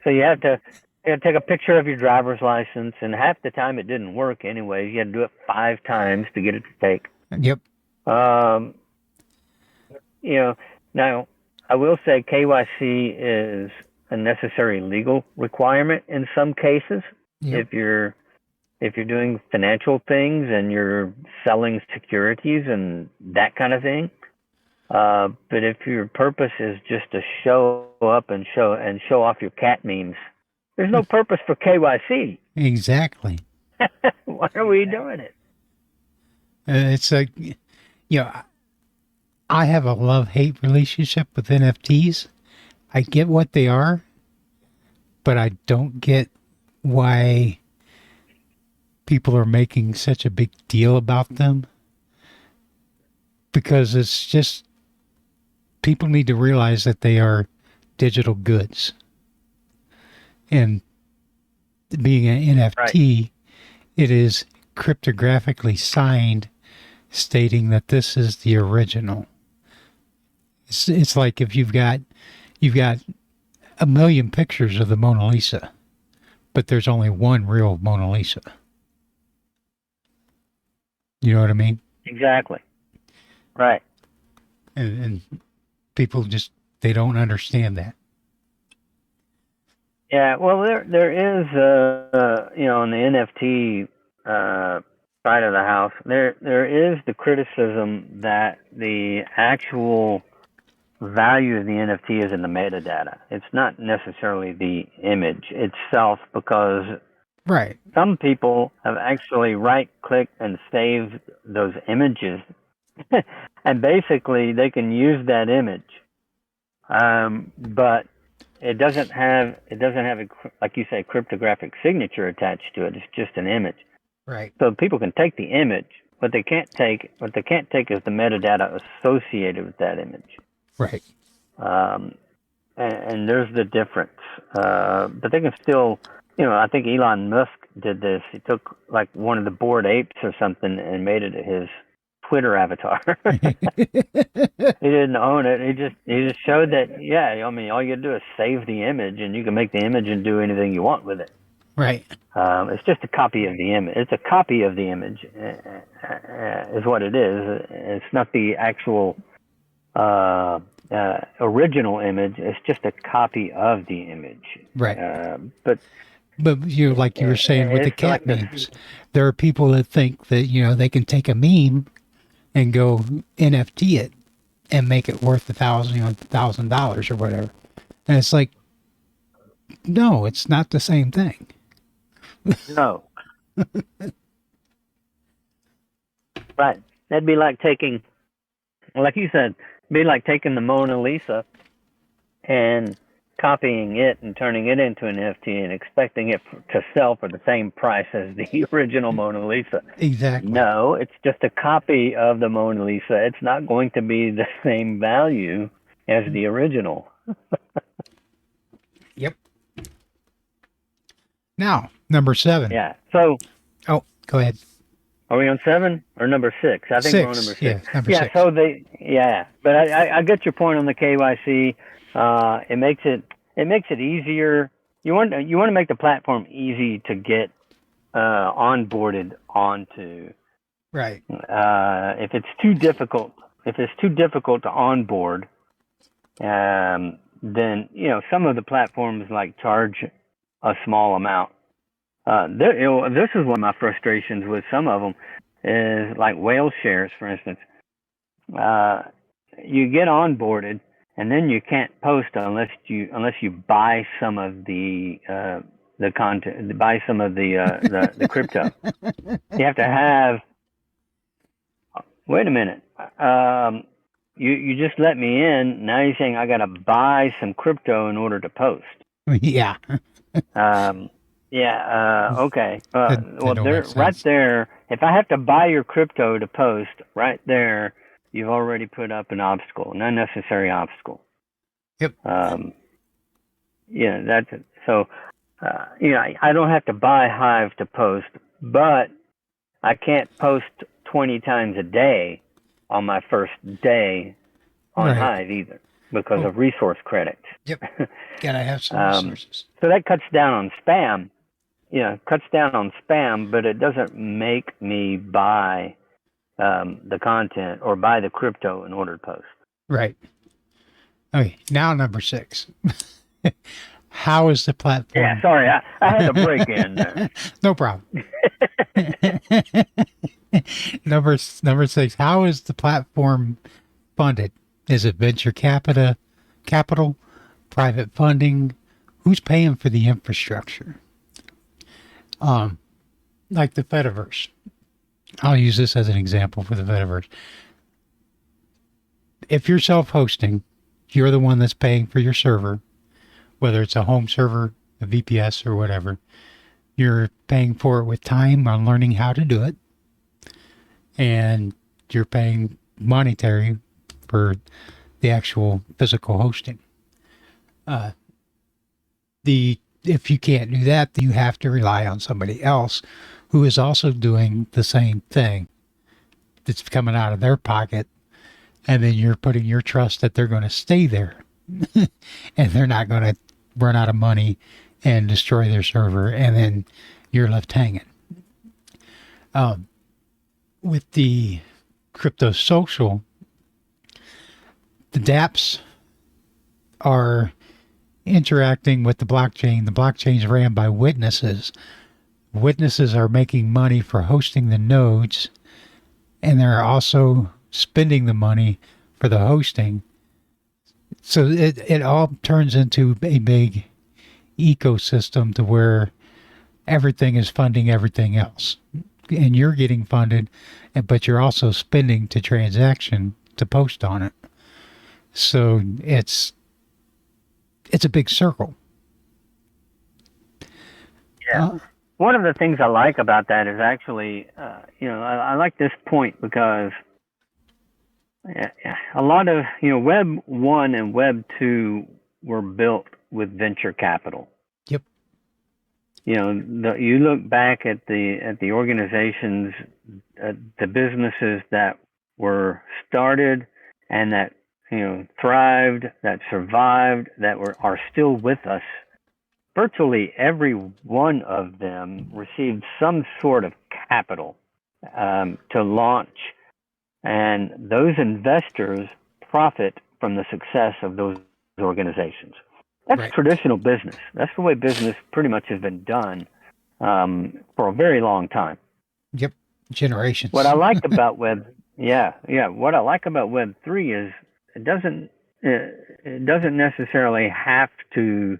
So you have to take a picture of your driver's license, and half the time it didn't work anyways. You had to do it 5 times to get it to take. Yep. Um, now I will say KYC is a necessary legal requirement in some cases. Yep. If you're doing financial things and you're selling securities and that kind of thing. But if your purpose is just to show up and show off your cat memes, there's no purpose for KYC. Exactly. Why are we doing it? It's like, I have a love-hate relationship with NFTs. I get what they are, but I don't get why people are making such a big deal about them. Because it's just, people need to realize that they are digital goods. And being an NFT, right, it is cryptographically signed stating that this is the original. It's like if you've got a million pictures of the Mona Lisa, but there's only one real Mona Lisa. You know what I mean? Exactly. Right. And people just, they don't understand that. Yeah, well, there is, on the NFT side of the house, there is the criticism that the actual value of the NFT is in the metadata. It's not necessarily the image itself, because right, some people have actually right-clicked and saved those images, and basically they can use that image, but it doesn't have a, like you say, cryptographic signature attached to it. It's just an image. right. So people can take the image, but they can't take is the metadata associated with that image. Right. And there's the difference. But they can still, I think Elon Musk did this. He took like one of the Bored Apes or something and made it his Twitter avatar. He didn't own it. He just showed that, yeah, I mean, all you gotta do is save the image and you can make the image and do anything you want with it. Right. It's just a copy of the image. It's a copy of the image, is what it is. It's not the actual original image. It's just a copy of the image. Right. But you, like you were saying with the it's cat like memes, there are people that think that, they can take a meme and go NFT it and make it worth $1,000 or whatever. And it's like, no, it's not the same thing. No. Right. That'd be like taking, like you said, be like taking the Mona Lisa and copying it and turning it into an NFT and expecting it to sell for the same price as the original Mona Lisa. Exactly. No, it's just a copy of the Mona Lisa. It's not going to be the same value as the original. Yep. Now, number 7. Yeah. So, oh, go ahead. Are we on 7 or number 6? I think we're on number 6. Yeah, number 6. So but I get your point on the KYC. It makes it easier. You want to make the platform easy to get onboarded onto. Right. If it's too difficult to onboard, then some of the platforms like charge a small amount. This is one of my frustrations with some of them, is like whale shares, for instance. You get onboarded, and then you can't post unless you buy some of the content, buy some of the crypto. You have to have. Wait a minute. You just let me in. Now you're saying I got to buy some crypto in order to post. Yeah. Okay. Right there, if I have to buy your crypto to post, right there, you've already put up an obstacle, an unnecessary obstacle. Yep. That's it. So, I don't have to buy Hive to post, but I can't post 20 times a day on my first day on Hive either because of resource credits. Yep. Gotta have some resources. So that cuts down on spam. But it doesn't make me buy the content or buy the crypto in order to post. Right. Okay, now number 6. How is the platform? Yeah, sorry, I had to break in there. No problem. Number 6. How is the platform funded? Is it venture capital, private funding? Who's paying for the infrastructure? Like the Fediverse. I'll use this as an example for the Fediverse. If you're self-hosting, you're the one that's paying for your server, whether it's a home server, a VPS, or whatever. You're paying for it with time on learning how to do it, and you're paying monetary for the actual physical hosting. If you can't do that, then you have to rely on somebody else who is also doing the same thing that's coming out of their pocket, and then you're putting your trust that they're going to stay there and they're not going to run out of money and destroy their server, and then you're left hanging. With the Cryptosocial, the dApps are interacting with the blockchain. The blockchain is ran by witnesses. Witnesses are making money for hosting the nodes, and they're also spending the money for the hosting. So it all turns into a big ecosystem to where everything is funding everything else. And you're getting funded, but you're also spending to transaction to post on it. So it's a big circle. Yeah. One of the things I like about that is actually, I like this point because a lot of, Web 1 and Web 2 were built with venture capital. Yep. You look back at the organizations, the businesses that were started and that thrived, that survived, that are still with us. Virtually every one of them received some sort of capital to launch, and those investors profit from the success of those organizations. That's Right. traditional business. That's the way business pretty much has been done for a very long time. Yep. What I Generations. like about yeah, what I like about Web3 is it doesn't it doesn't necessarily have to.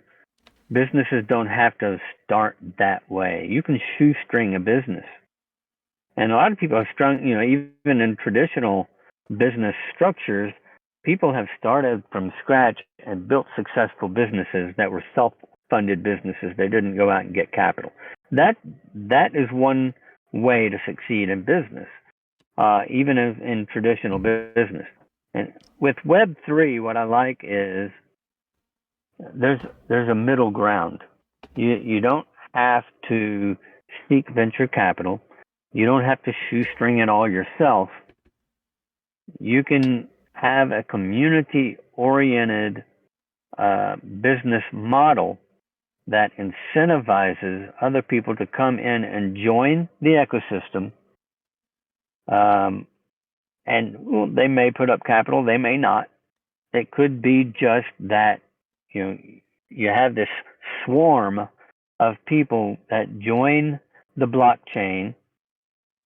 Businesses don't have to start that way. You can shoestring a business, and a lot of people have strung. Even in traditional business structures, people have started from scratch and built successful businesses that were self-funded businesses. They didn't go out and get capital. That is one way to succeed in business, even in traditional business. And with Web3, what I like is there's a middle ground. You don't have to seek venture capital. You don't have to shoestring it all yourself. You can have a community oriented business model that incentivizes other people to come in and join the ecosystem. And well, they may put up capital, they may not. It could be just that you know you have this swarm of people that join the blockchain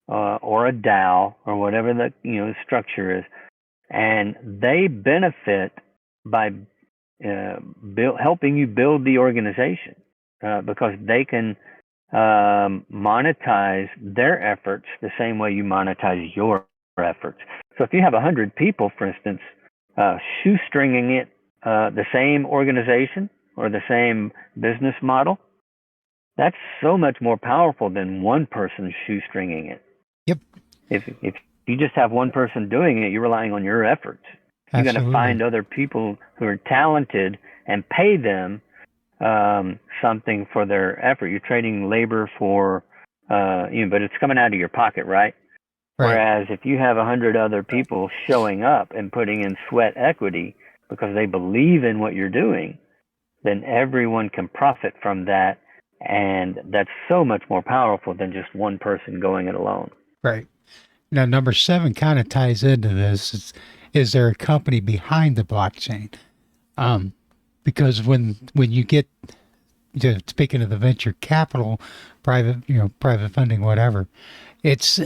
or a DAO or whatever the structure is, and they benefit by helping you build the organization because they can monetize their efforts the same way you monetize your efforts. So if you have 100 people, for instance, shoestringing it, the same organization or the same business model, that's so much more powerful than one person shoestringing it. Yep. If you just have one person doing it, you're relying on your efforts. You're going to Absolutely. find other people who are talented and pay them something for their effort. You're trading labor for, but it's coming out of your pocket, right? Right. Whereas if you have 100 other people showing up and putting in sweat equity because they believe in what you're doing, then everyone can profit from that. And that's so much more powerful than just one person going it alone. Right. Now, number 7 kind of ties into this. Is there a company behind the blockchain? Because when you get speaking of the venture capital, private funding, whatever, it's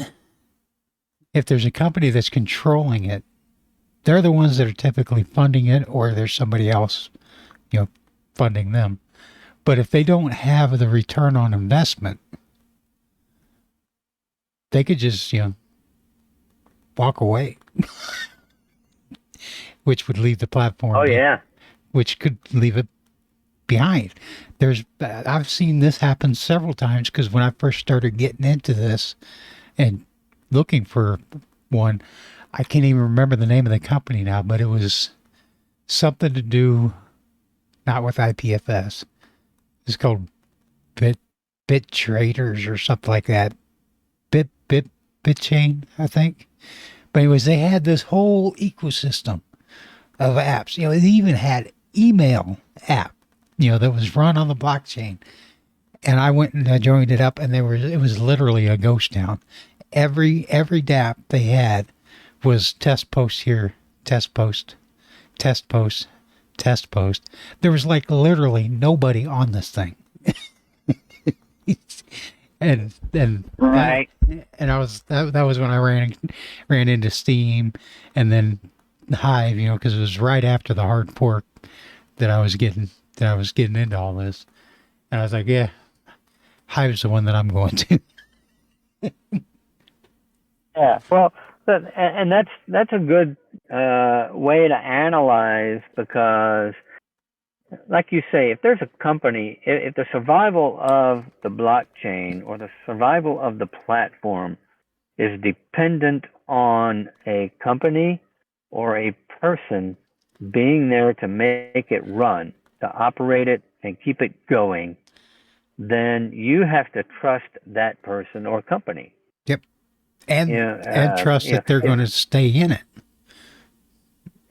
if there's a company that's controlling it, they're the ones that are typically funding it, or there's somebody else, funding them. But if they don't have the return on investment, they could just, walk away, which would leave the platform Oh, yeah. which could leave it behind. I've seen this happen several times because when I first started getting into this and looking for one, I can't even remember the name of the company now, but it was something to do not with IPFS. It's called Bit Traders or something like that. BitChain, I think. But anyways, they had this whole ecosystem of apps. They even had email app, that was run on the blockchain. And I went and I joined it up, and it was literally a ghost town. Every dApp they had was test post here, test post, test post, test post. There was like literally nobody on this thing. and Right. and I was that was when I ran into Steam, and then Hive, because it was right after the hard fork that I was getting into all this, and I was like, yeah, Hive's the one that I'm going to. Yeah. Well, and that's a good way to analyze because, like you say, if there's a company, if the survival of the blockchain or the survival of the platform is dependent on a company or a person being there to make it run, to operate it and keep it going, then you have to trust that person or company. Yep. And trust that they're going to stay in it.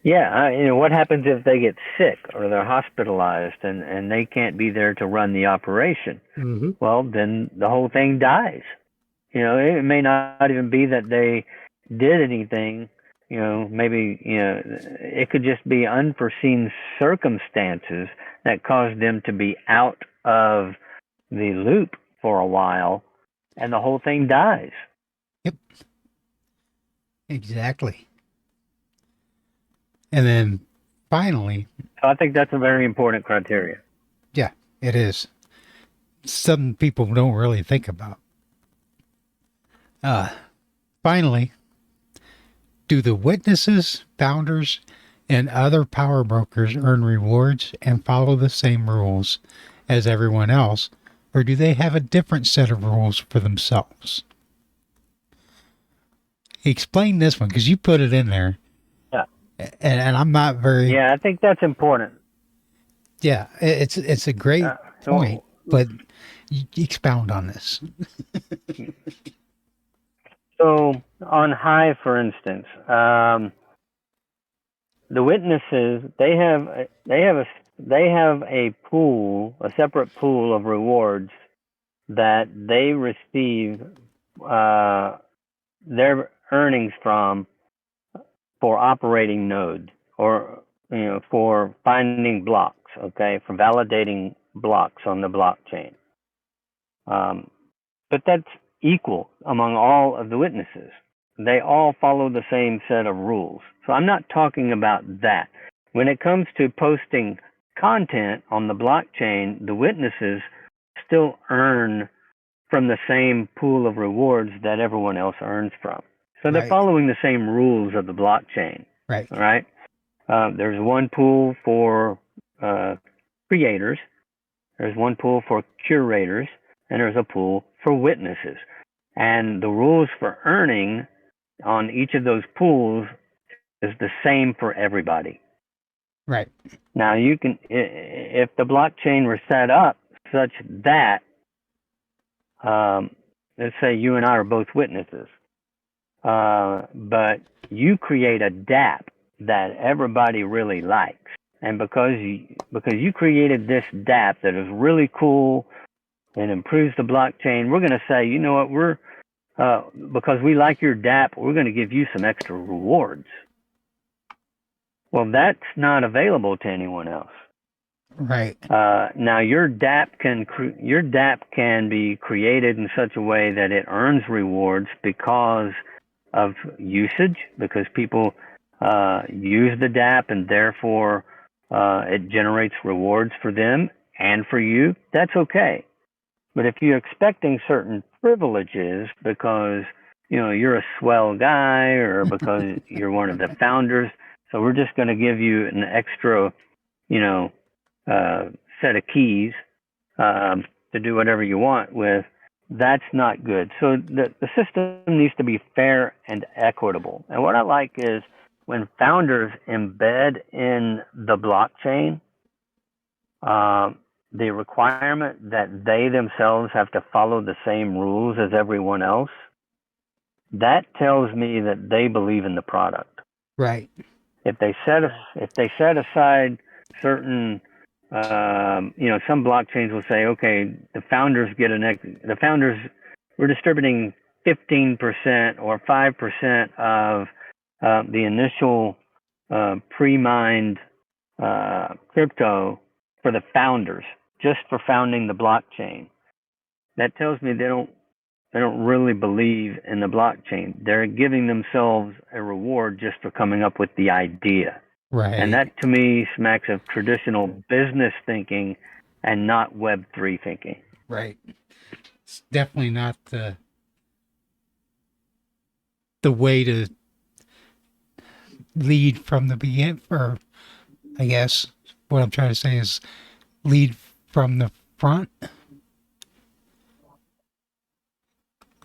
Yeah, what happens if they get sick or they're hospitalized and they can't be there to run the operation? Mm-hmm. Well, then the whole thing dies. It may not even be that they did anything. Maybe it could just be unforeseen circumstances that caused them to be out of the loop for a while, and the whole thing dies. Yep. Exactly. And then finally, So I think that's a very important criteria. yeah, it is. Some people don't really think about. Finally, do the witnesses, founders, and other power brokers earn rewards and follow the same rules as everyone else, or do they have a different set of rules for themselves? Explain this one because you put it in there, Yeah. and I'm not very. Yeah, I think that's important. Yeah, it's a great point, but expound on this. So on High, for instance, the witnesses they have a pool, a separate pool of rewards that they receive their earnings from for operating node, or for finding blocks, okay, for validating blocks on the blockchain. But that's equal among all of the witnesses. They all follow the same set of rules. So I'm not talking about that. When it comes to posting content on the blockchain, the witnesses still earn from the same pool of rewards that everyone else earns from. So they're following the same rules of the blockchain. Right. All right. There's one pool for creators, there's one pool for curators, and there's a pool for witnesses. And the rules for earning on each of those pools is the same for everybody. Right. Now, you can, if the blockchain were set up such that, let's say you and I are both witnesses, but you create a dApp that everybody really likes, and because you created this dApp that is really cool and improves the blockchain, we're going to say, you know what, because we like your dApp, we're going to give you some extra rewards. Well, that's not available to anyone else. Right. Now your dApp can be created in such a way that it earns rewards because of usage, because people use the dApp and therefore it generates rewards for them and for you. That's okay. But if you're expecting certain privileges because you're a swell guy, or because you're one of the founders, so we're just going to give you an extra, set of keys to do whatever you want with, that's not good. So the system needs to be fair and equitable. And what I like is when founders embed in the blockchain the requirement that they themselves have to follow the same rules as everyone else, that tells me that they believe in the product. Right. If they set aside certain, some blockchains will say, okay, the founders we're distributing 15% or 5% of the initial pre-mined crypto for the founders, just for founding the blockchain. That tells me they don't really believe in the blockchain. They're giving themselves a reward just for coming up with the idea. Right. And that, to me, smacks of traditional business thinking and not Web3 thinking. Right. It's definitely not the way to lead from the beginning, or I guess what I'm trying to say is lead from the front.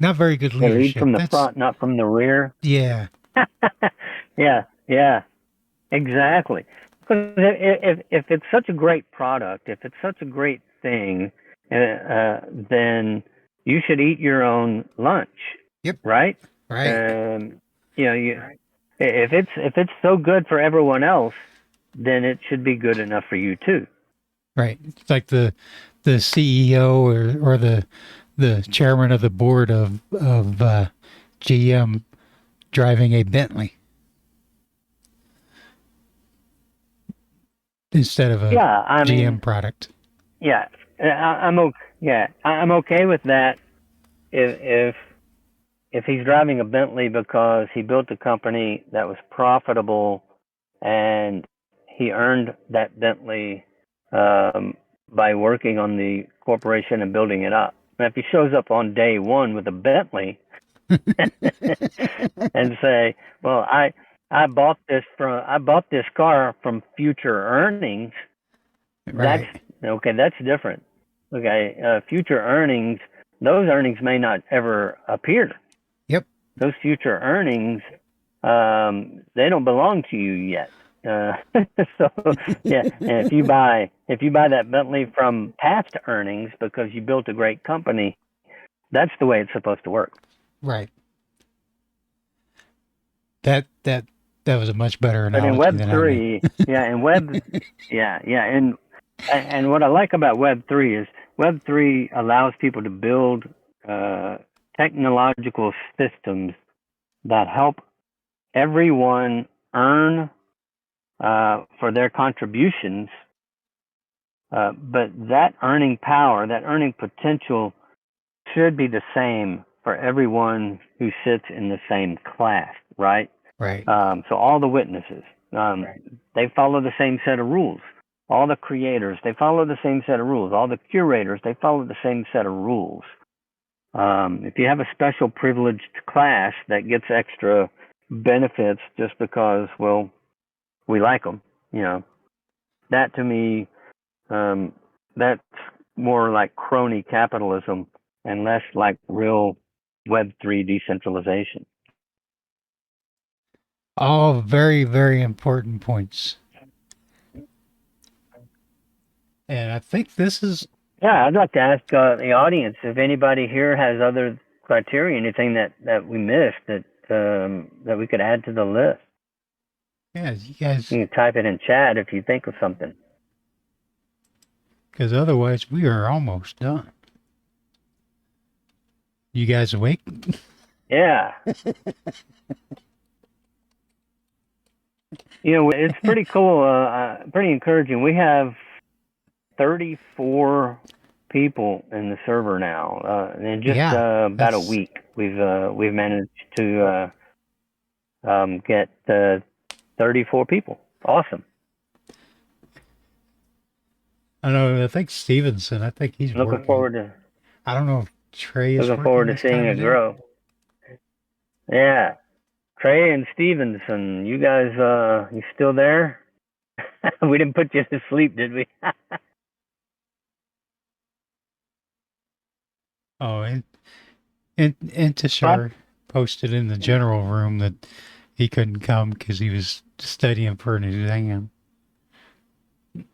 Not very good leadership. Lead from the front, not from the rear. Yeah. Yeah, exactly. Because if it's such a great product, if it's such a great thing, then you should eat your own lunch, Yep. right? Right. Um, if it's so good for everyone else, then it should be good enough for you too. Right. It's like the CEO or the chairman of the board of GM driving a Bentley instead of a Yeah, I GM mean, product. yeah, I'm okay. Yeah, I'm okay with that. If if if he's driving a Bentley because he built a company that was profitable and he earned that Bentley by working on the corporation and building it up. And if he shows up on day one with a Bentley and say, "Well, I bought this car from future earnings," that's Right. okay. That's different. Okay, future earnings. Those earnings may not ever appear. Yep. Those future earnings, they don't belong to you yet. So yeah, and if you buy that Bentley from past earnings because you built a great company, that's the way it's supposed to work. Right. That was a much better But in analogy Web than I made. three, and what I like about Web three is Web three allows people to build uh, technological systems that help everyone earn for their contributions, but that earning power, that earning potential, should be the same for everyone who sits in the same class, right? Right. So all the witnesses, they follow the same set of rules. All the creators, they follow the same set of rules. All the curators, they follow the same set of rules. If you have a special privileged class that gets extra benefits just because, well, we like them, that to me, that's more like crony capitalism and less like real Web3 decentralization. All very, very important points. And I think this is, Yeah, I'd like to ask the audience if anybody here has other criteria, anything that we missed that we could add to the list. yeah, you guys, You can type it in chat if you think of something. because otherwise we are almost done. You guys awake? Yeah, it's pretty cool, pretty encouraging. We have 34 people in the server now. In just Yeah, about a that's, week, we've managed to get 34 people. Awesome. I know, I think Stevenson, I think he's Looking working. forward to I don't know if Trey is looking forward working to this seeing time it of day. grow. Yeah, Trey and Stevenson, you guys, you still there? We didn't put you to sleep, did we? Oh, and What? Tashar posted in the general room that he couldn't come because he was studying for an exam.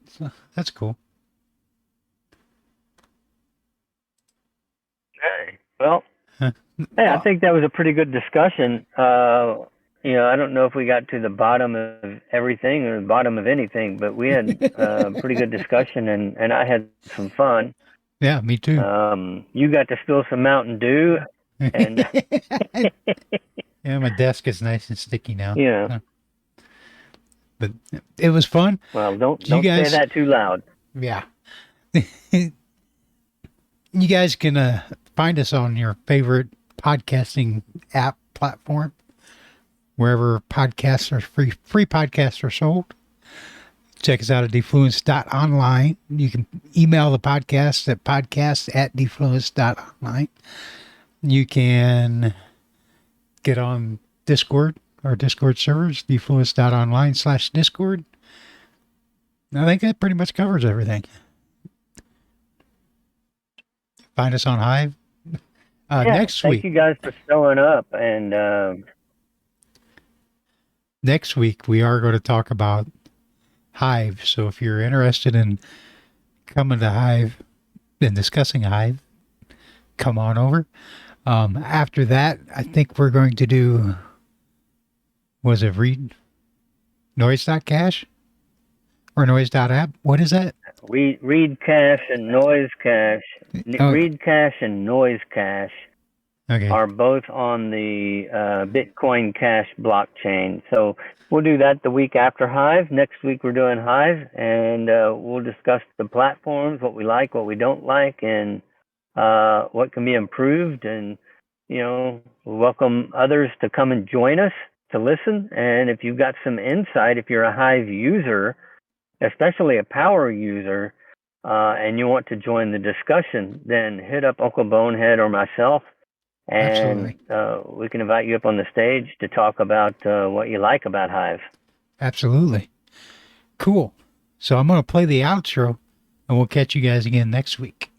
So that's cool. Hey. Well, Huh. hey, I Well, think that was a pretty good discussion. I don't know if we got to the bottom of everything or the bottom of anything, but we had a pretty good discussion, and I had some fun. yeah, me too. You got to spill some Mountain Dew, and Yeah, my desk is nice and sticky now. you know, But it was fun. well, don't You say guys, that too loud. yeah. You guys can find us on your favorite podcasting app platform, wherever podcasts are free podcasts are sold. Check us out at defluence.online. You can email the podcast at podcast@defluence.online. You can get on Discord, our Discord servers, defluence.online/Discord. I think that pretty much covers everything. Find us on Hive. Yeah, Next thank week, you guys for showing up, and next week we are going to talk about Hive. So if you're interested in coming to Hive, been discussing Hive, come on over. After that, I think we're going to do, was it read noise.cache or noise.app? What is that? Read cache and noise cache. Oh, Read cache and noise cache okay. are both on the Bitcoin Cash blockchain. So we'll do that the week after Hive. Next week we're doing Hive, and we'll discuss the platforms, what we like, what we don't like, and what can be improved. And we'll welcome others to come and join us to listen. And if you've got some insight, if you're a Hive user, especially a power user, and you want to join the discussion, then hit up Uncle Bonehead or myself, and Absolutely. we can invite you up on the stage to talk about what you like about Hive. Absolutely. Cool. So I'm going to play the outro and we'll catch you guys again next week.